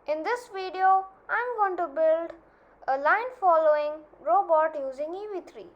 In this video, I'm going to build a line following robot using EV3.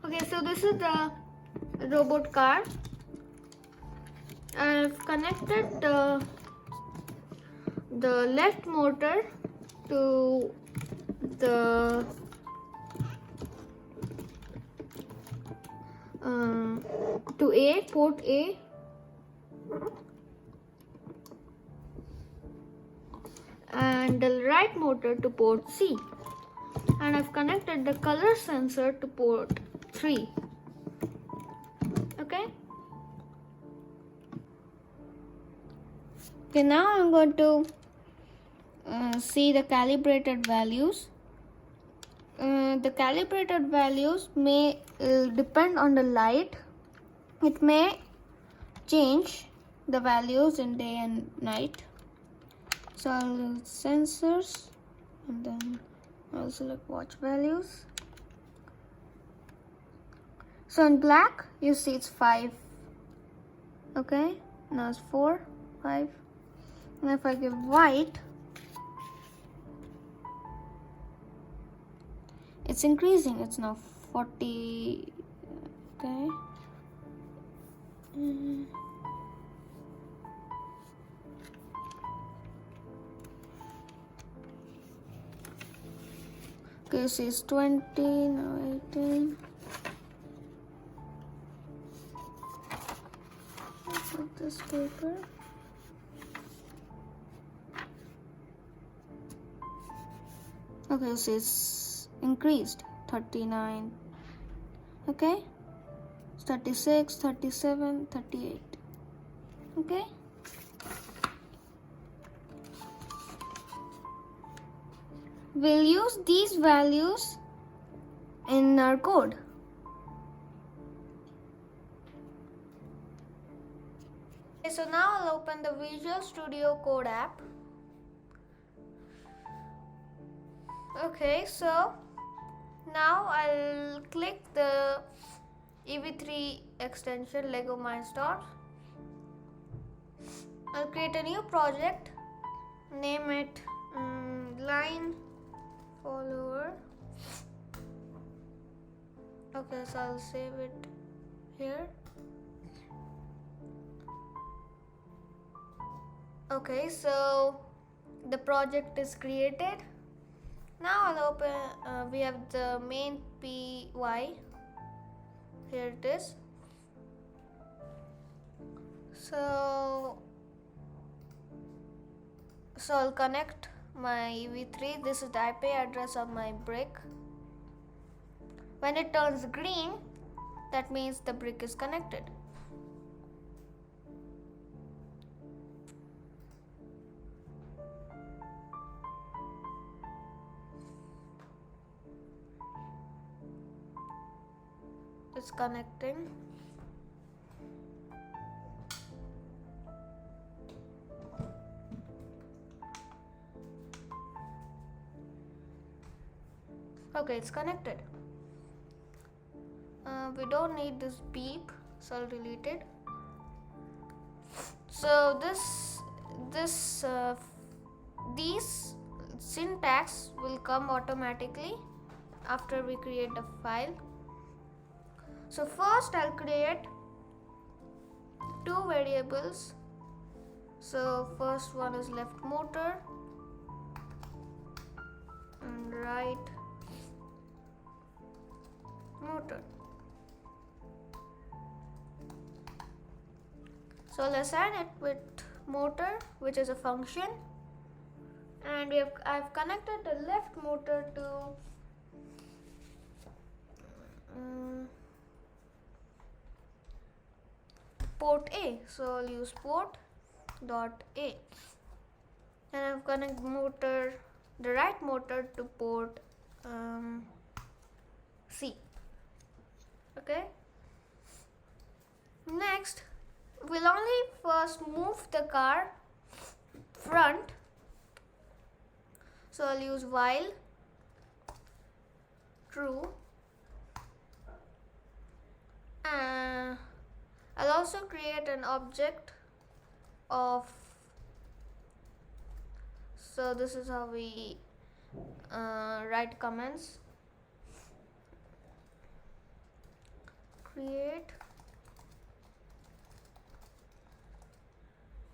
Okay, so this is the robot car. I've connected the left motor to the port A, and the right motor to port C, and I've connected the color sensor to port 3. Okay, now I'm going to see the calibrated values. The calibrated values may depend on the light. It may change the values in day and night. So I'll do sensors, and then I'll select watch values. So in black you see it's 5. Okay, now it's 4, 5. And if I give white, it's increasing. It's now 40. Okay. Okay, so it's 20, now 18. Put this paper. Okay, so it's increased. 39. Okay, it's 36, 37, 38. Okay, we'll use these values in our code. Okay, so now I'll open the Visual Studio Code app. Okay, so now I'll click the EV3 extension Lego Mindstorm. I'll create a new project, name it line follower. Okay, so I'll save it here. Okay, so the project is created. Now I'll open, we have the main py, here it is. So I'll connect my EV3. This is the IP address of my brick. When it turns green, that means the brick is connected. It's connecting. Okay, it's connected. We don't need this beep, so I'll delete it. So these syntax will come automatically after we create the file. So first I'll create 2 variables. So first one is left motor and right motor. So I'll assign it with motor, which is a function, and I've connected the left motor to port A. So I'll use port dot A, and I've connected the right motor to port C. Okay. Next, we'll only first move the car front. So I'll use while true. I'll also create an object of, so this is how we write comments. Create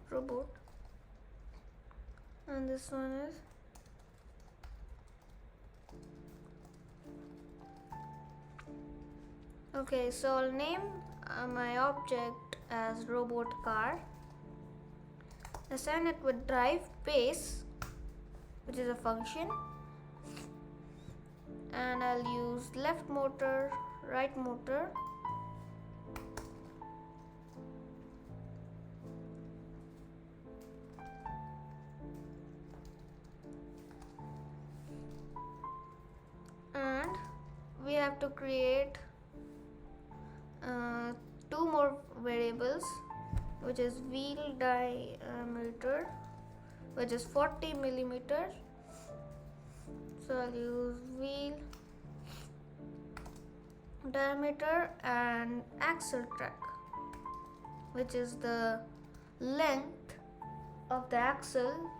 robot, and this one is okay. So I'll name my object as robot car, assign it with drive base, which is a function, and I'll use left motor, right motor, and we have to create two more variables, which is wheel diameter, which is 40 millimeters. So I'll use wheel diameter and axle track, which is the length of the axle,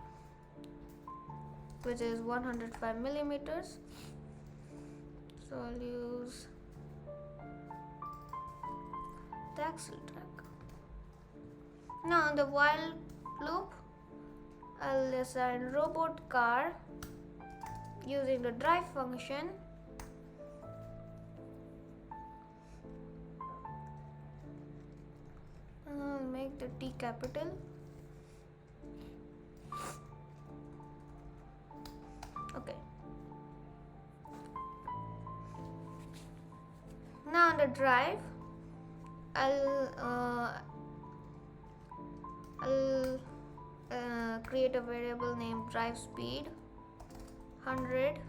which is 105 millimeters. So I'll use the axle track. Now in the while loop, I'll assign robot car using the drive function, and I'll make the T capital. Okay. Now on the drive, I'll create a variable named drive speed 100.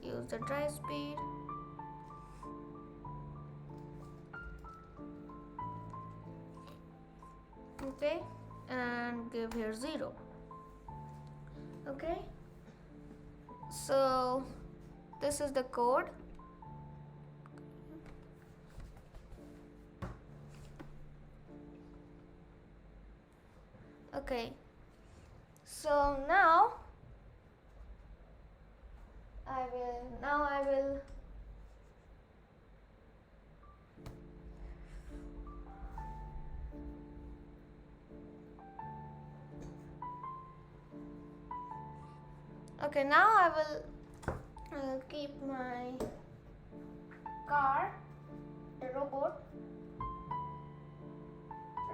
Use the drive speed. Okay, and give here 0. Okay, so this is the code. Okay, so now I will okay, now I will keep my car, the robot,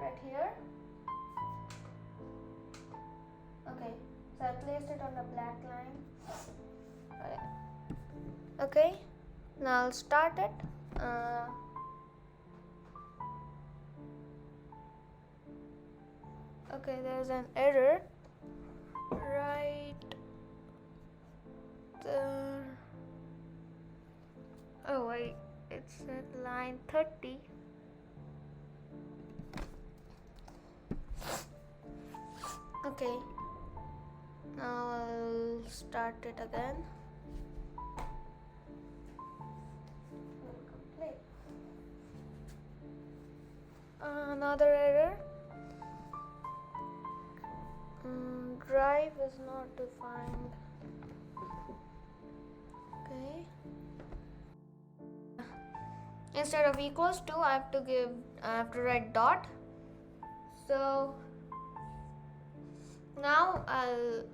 right here. Okay, so I placed it on the black line. Okay, now I'll start it. Okay, there's an error right there. Oh wait, it's at line 30. Okay, now I'll start it again. Complete. Another error. Drive is not defined. Okay. Instead of equals to, I have to write dot. So now I'll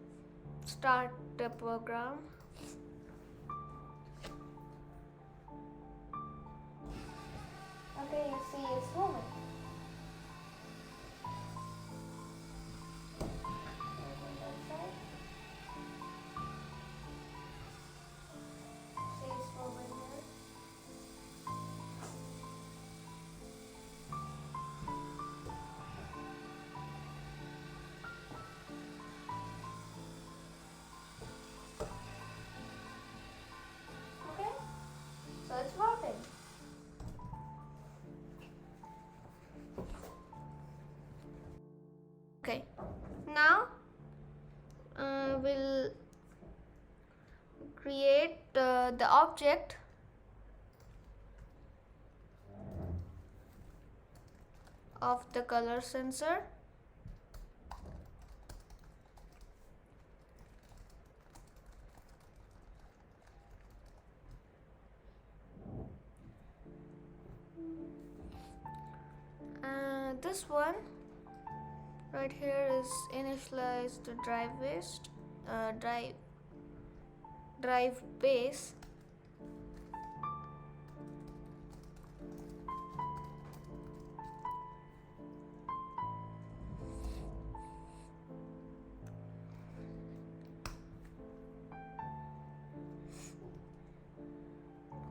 start the program. Okay, you see it's moving. See it's moving here. Okay, so it's working. object of the color sensor. This one right here is initialized drive base.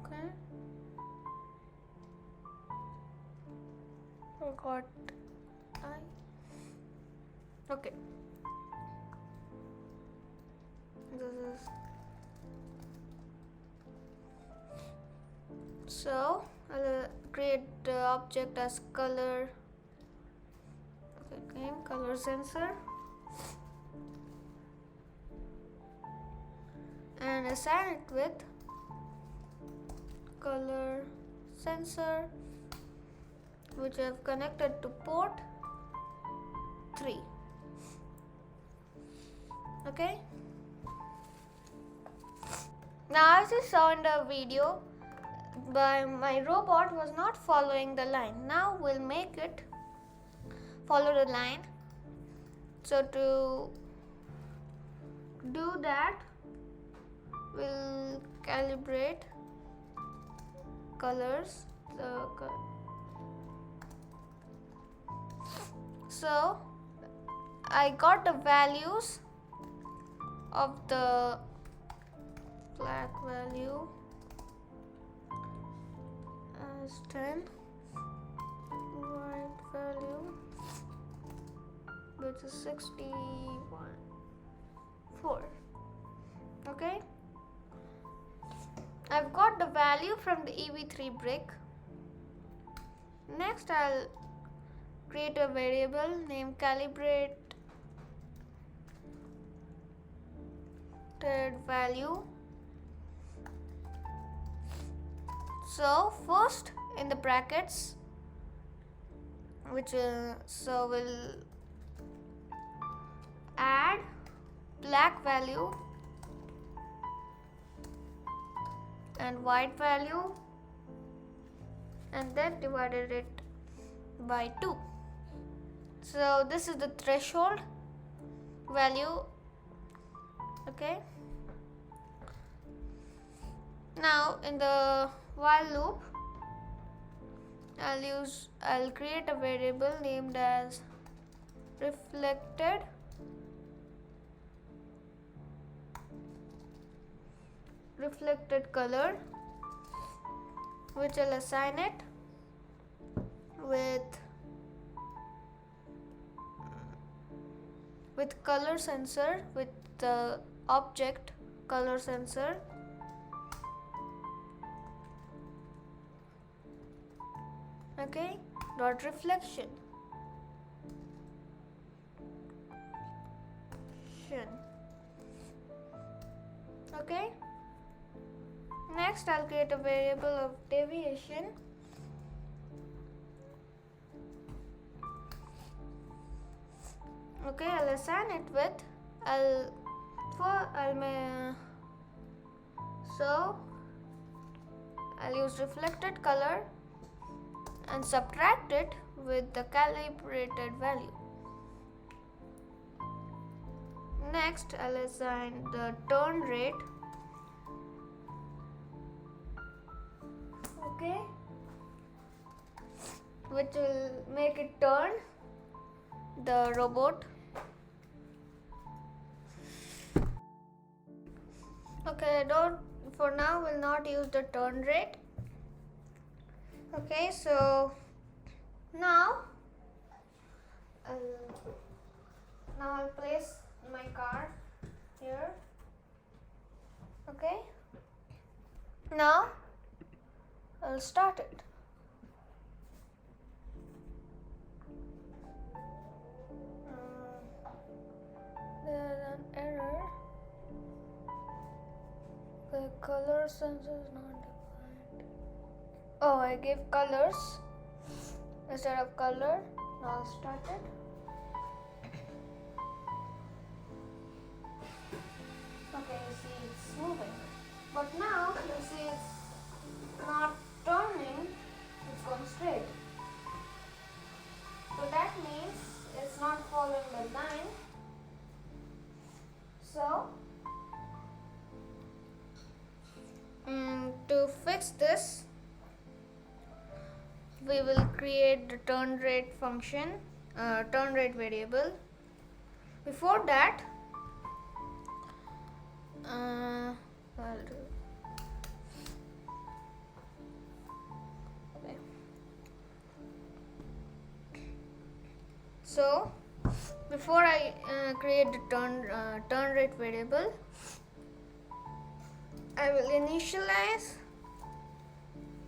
Okay. Forgot okay. This is so I'll create the object as color. Okay, color sensor, and assign it with color sensor, which I have connected to port 3. Okay. Now, as you saw in the video, my robot was not following the line. Now we'll make it follow the line. So to do that, we'll calibrate colors. So I got the values of the black value as 10, white value which is 4. Okay, I've got the value from the EV3 brick. Next I'll create a variable named calibrated value. So first in the brackets, so we'll add black value and white value, and then divided it by 2. So this is the threshold value. Okay. Now in the while loop, I'll create a variable named as reflected color, which I'll assign it with color sensor, with the object color sensor. Okay, dot reflection. Okay. Next, I'll create a variable of deviation. Okay, I'll assign it with so I'll use reflected color and subtract it with the calibrated value. Next, I'll assign the turn rate. Okay, which will make it turn the robot. Okay, for now we'll not use the turn rate. Okay, so now I'll place my car here. Okay, now I'll start it. There's an error. Click color sensor is not defined. Oh, I gave colors instead of color. Now start it. Okay, you see it's moving. But now you see it's not turning, it's going straight. So that means it's not following the line. So to fix this, we will create the turn rate function, turn rate variable. Before that, I'll do. Okay. So before I create the turn rate variable, I will initialize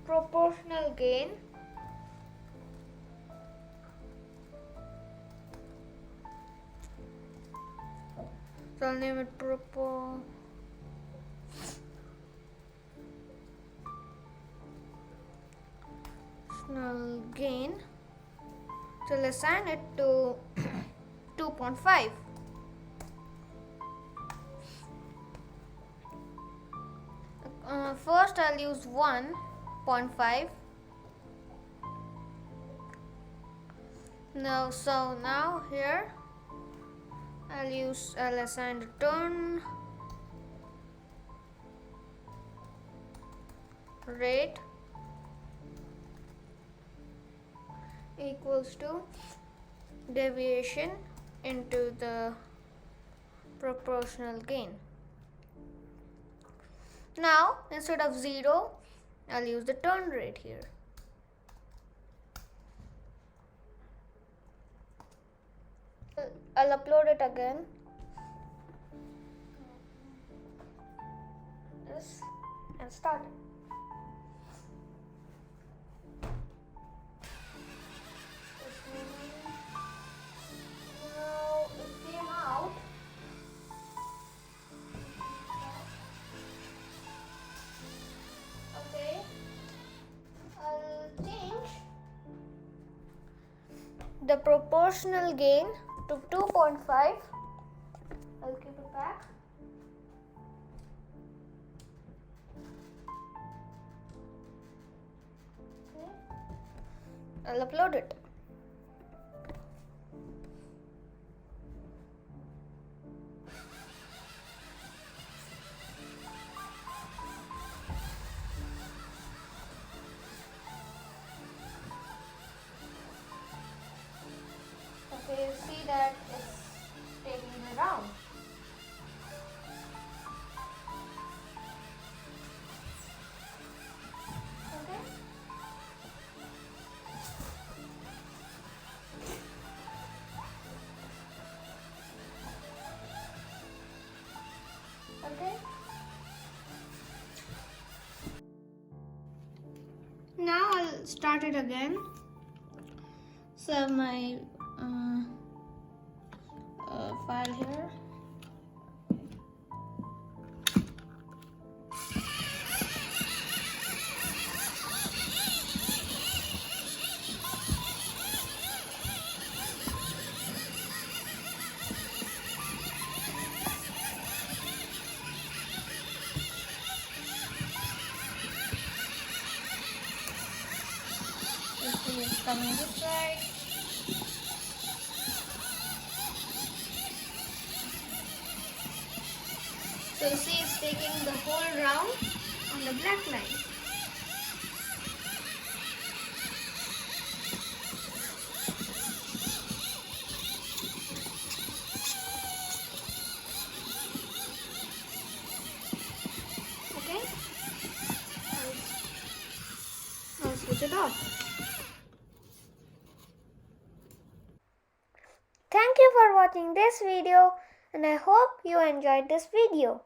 proportional gain so I'll name it proportional gain. So I'll assign it to 2.5. First I'll use 1.5. Now here I'll assign the turn rate equals to deviation into the proportional gain. Now instead of 0, I'll use the turn rate here. I'll upload it again. This and start it. Now it came out. Okay, I'll change the proportional gain to 2.5. I'll keep it back. Okay. I'll upload it. Okay, you see that it's taking me around. Okay. Okay. Now I'll start it again. So my file here. This is coming this side. So you see it's taking the whole round on the black line. Okay? I'll switch it off. Thank you for watching this video, and I hope you enjoyed this video.